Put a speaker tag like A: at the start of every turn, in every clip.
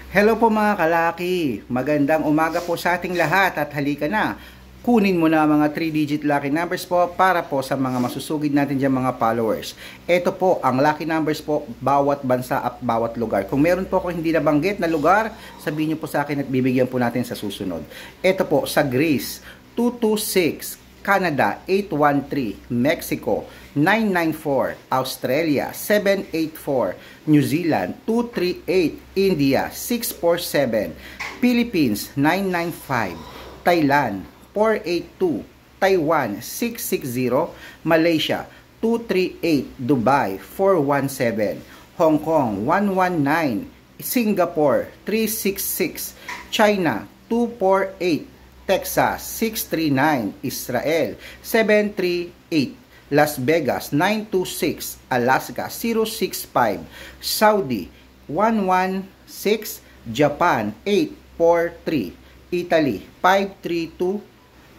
A: Hello po mga kalaki, magandang umaga po sa ating lahat at halika na. Kunin mo na mga 3-digit lucky numbers po para po sa mga masusugid natin dyan mga followers. Ito po ang lucky numbers po bawat bansa at bawat lugar. Kung meron po ako hindi nabanggit na lugar, sabihin niyo po sa akin at bibigyan po natin sa susunod. Ito po sa Greece, 226, Canada 813, Mexico 994, Australia 784, New Zealand 238, India 647, Philippines 995, Thailand 482, Taiwan 660, Malaysia 238, Dubai 417, Hong Kong 119, Singapore 366, China 248, Texas 639, Israel 738, Las Vegas 926, Alaska 065, Saudi 116, Japan 843, Italy 532,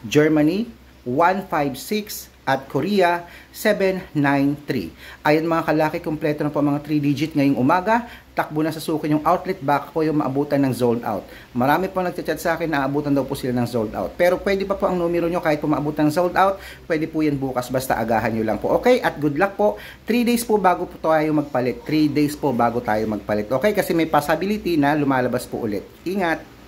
A: Germany 156, at Korea 793. Ayan mga kalaki, kompleto na po mga 3-digit ngayong umaga. Takbo na sa sukin yung outlet, baka po yung maabutan ng sold out. Marami po nagchat sa akin na aabutan daw po sila ng sold out. Pero pwede pa po ang numero nyo kahit po maabutan ng sold out. Pwede po yan bukas, basta agahan nyo lang po. Okay, at good luck po. 3 days po bago po tayo magpalit. 3 days po bago tayo magpalit. Okay, kasi may possibility na lumalabas po ulit. Ingat!